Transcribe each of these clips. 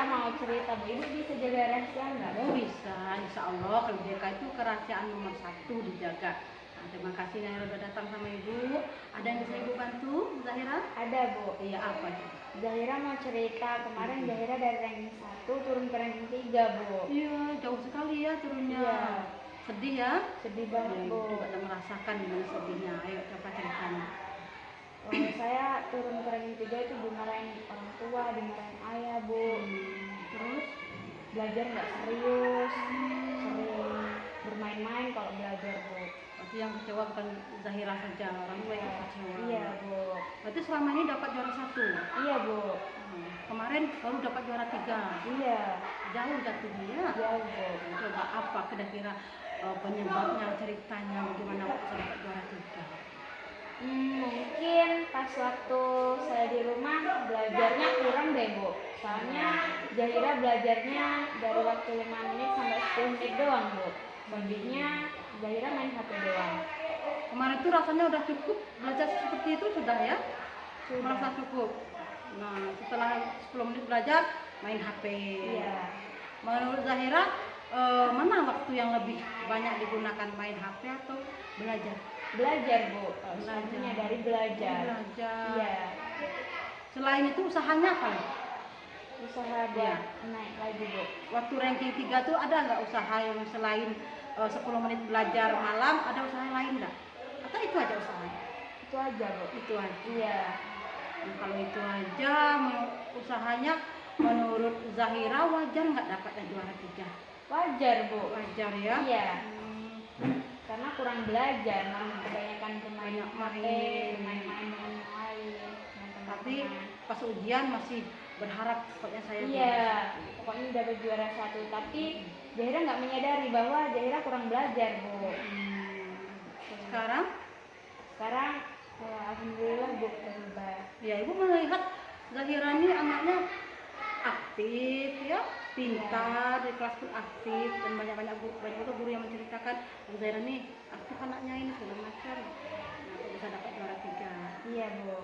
mau cerita, Bu. Ibu bisa jaga rahasia nggak? Oh bisa, insya Allah kalau JK itu kerahasiaan nomor 1 dijaga. Nah, terima kasih yang udah datang sama Ibu. Ada yang bisa Ibu bantu, Zahira? Ada, Bu. Iya, apa itu? Zahira mau cerita, kemarin Zahira dari ranking 1 turun ke ranking 3, Bu. Iya, jauh sekali ya turunnya. Iya. Sedih ya? Sedih banget, Ya, Bu. Ibu juga udah merasakan gimana sedihnya. Ayo coba ceritanya. Saya turun ke ranking 3 itu dimarahin orang tua, dimarahin ayah, Bu. Terus? Belajar nggak serius, sering bermain-main kalau belajar, Bu. Berarti yang kecewa bukan Zahira saja, orang tua yang kecewa. Iya, Bu. Berarti selama ini dapat juara 1? Iya, Bu. Kemarin baru dapat juara 3. Iya. Jauh jatuhnya ya? Jauh, Bu. Coba apa kira-kira penyebabnya, ceritanya bagaimana bisa dapat juara 3? Mungkin pas waktu saya di rumah belajarnya kurang deh, Bu. Soalnya Zahira belajarnya dari waktu 5 menit sampai 10 menit doang, Bu. Selebihnya Zahira main HP doang. Kemarin tuh rasanya udah cukup belajar seperti itu sudah ya? Sudah. Merasa cukup. Nah, setelah 10 menit belajar main HP. Iya. Menurut Zahira mana waktu yang lebih banyak digunakan, main HP atau belajar? Belajar, Bu. Selanjutnya dari belajar. Belajar. Iya. Selain itu usahanya apa? Usaha buat naik lagi, Bu. Waktu ranking 3 tuh ada nggak usaha yang selain 10 menit belajar malam, ada usaha lain nggak? Atau itu aja usahanya? Itu aja, Bu. Itu aja. Iya. Nah, kalau itu aja usahanya menurut Zahira wajar nggak dapatnya juara 3? Wajar, Bu. Wajar ya? Iya. Karena kurang belajar, kebanyakan bermain HP, main-main dengan yang lain. Tapi pas ujian masih berharap pokoknya saya Iya, pokoknya dapat juara 1. Tapi Zahira nggak menyadari bahwa Zahira kurang belajar, Bu. Sekarang alhamdulillah, Bu, berubah. ya Ibu melihat Zahira ini anaknya aktif ya, pintar, di kelas pun aktif, dan banyak juga guru yang menceritakan Zahira ini aktif anaknya ini segala macam. Nah, bisa dapat juara 3. Iya, Bu.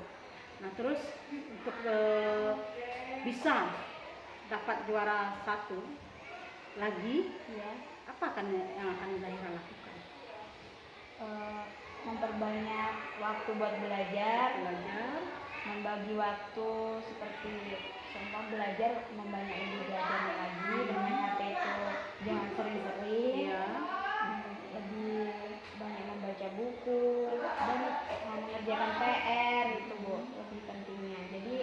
Nah, terus untuk bisa dapat juara 1 lagi, Iya. apa yang akan Zahira lakukan? Memperbanyak waktu buat belajar, membagi waktu seperti contoh belajar, membanyak belajar lagi dengan HP itu jangan sering-sering. Iya. Lebih banyak membaca buku dan mengerjakan PR itu, Bu, lebih pentingnya. Jadi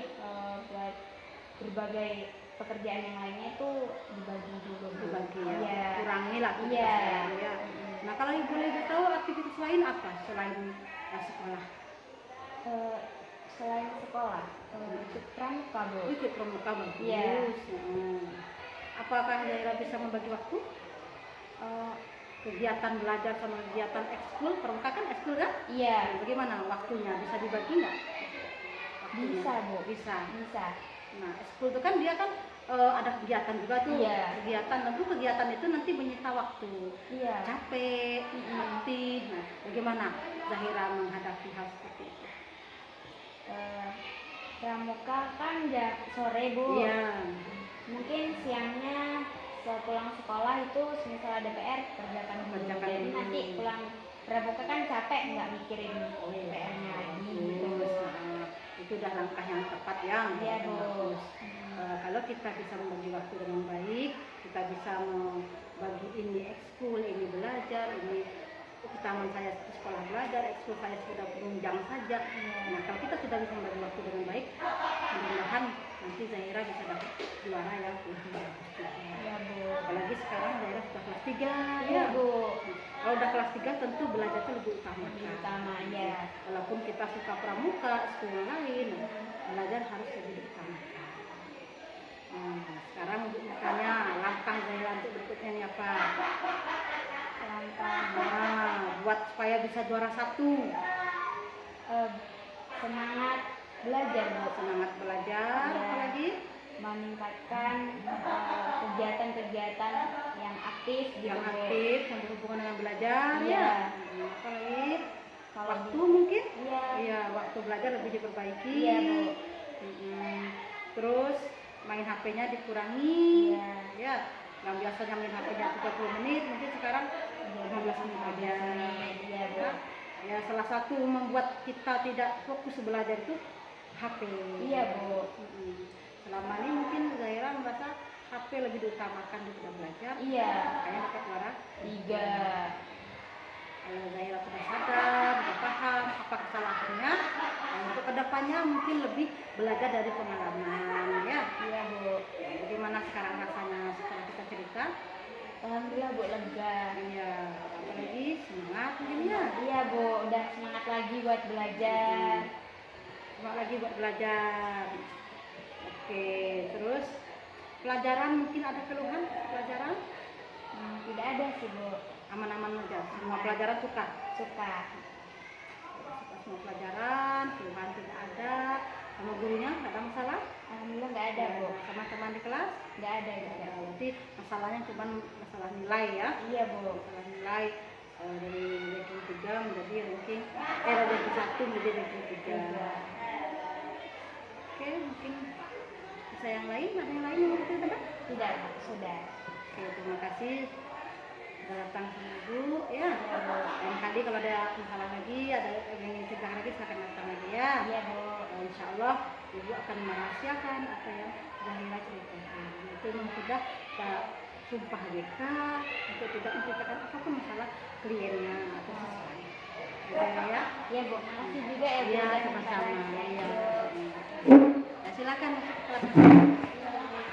buat berbagai pekerjaan yang lainnya itu dibagi dulu, Dibagi ya. Iya. Kurangi lah. Iya. Ya. Nah, kalau Ibu boleh tahu aktivitas lain apa selain sekolah? Selain sekolah, ikut pramuka, Bu. Ikut pramuka, bagus. Iya. Apakah Zahira bisa membagi waktu? Kegiatan belajar sama kegiatan ekskul, pramuka kan ekskul kan? Iya. Bagaimana waktunya? Bisa dibagi nggak? Bisa, Bu. Bisa. Nah, ekskul itu kan dia kan ada kegiatan juga tuh. Iya. Kegiatan itu nanti menyita waktu. Iya. Capek, letih. Nah, bagaimana Zahira menghadapi hal seperti itu? Pramuka kan sore, Bu. Iya. Mungkin siangnya sepulang sekolah itu misal ada PR kerjakan dulu. Jadi nanti pulang pramuka kan capek, nggak mikirin PR-nya lagi. Itu udah langkah yang tepat ya. Iya, Bu. Kalau kita bisa membagi waktu dengan baik, kita bisa membagi ini ekskul, ini belajar, ini taman saya sekolah belajar, ekskul saya sudah penunjang saja. Nah, kalau kita sudah bisa membagi waktu dengan baik, mudah-mudahan nanti Zahira bisa dapat juara yang lebih bagus. Iya, Bu. Apalagi sekarang Zahira sudah kelas 3. Iya, Bu. Kalau udah kelas 3 tentu belajar itu lebih utama. Ya. Walaupun kita suka pramuka, sekolah lain, belajar harus lebih diutamakan. Sekarang untuk bertanya langkah Zahira untuk berikutnya ini apa? Buat supaya bisa juara 1. Semangat belajar, Bu. Semangat belajar, apalagi meningkatkan kegiatan-kegiatan yang aktif, yang berhubungan dengan belajar. Iya. Apalagi waktu mungkin? Iya. Iya, waktu belajar lebih diperbaiki. Iya, Bu. Terus main HP-nya dikurangi. Iya. Ya, yang biasanya main HP-nya 30 menit, mungkin sekarang 15 menit aja. Iya, Bu. Ya, salah satu membuat kita tidak fokus belajar itu HP. Iya, Bu. Selama ini mungkin Zaira merasa HP lebih diutamakan daripada belajar. Iya. Kayaknya dapat suara 3. Kalau Zaira sudah sadar, sudah paham apa kesalahannya, untuk kedepannya mungkin lebih belajar dari pengalaman, ya. Iya, Bu. Bagaimana sekarang rasanya setelah kita cerita? Alhamdulillah, Bu, lega. Iya, apalagi semangat mungkin ya. Iya, Bu, udah semangat lagi buat belajar. Semangat lagi buat belajar. Oke, terus pelajaran mungkin ada keluhan pelajaran? Tidak ada sih, Bu. Aman-aman aja. Semua pelajaran suka. Suka. Semua pelajaran, keluhan tidak ada. Sama gurunya nggak ada masalah? Alhamdulillah nggak ada, Bu. Sama teman di kelas? Nggak ada juga. Berarti masalahnya cuma masalah nilai ya? Iya, Bu. Masalah nilai dari ranking 3 menjadi ranking ranking 1 menjadi ranking 3. Oke, mungkin bisa yang lain, ada yang lain yang mau ditambah? Tidak, Bu. Sudah. Oke, terima kasih sudah datang sama Ibu ya. Lain kali kalau ada masalah lagi, ada yang ingin cerita lagi, silakan datang lagi ya. Iya, Bu. Insya Allah Ibu akan merahasiakan apa yang Zahira ceritakan. Itu memang sudah kita sumpah WK untuk tidak menceritakan apapun masalah kliennya atau siswanya. Ya. Iya, Bu. Makasih juga ya, Bu. Iya, udah sama-sama. minta Iya. bantuan. Ya, silakan masuk ke kelas.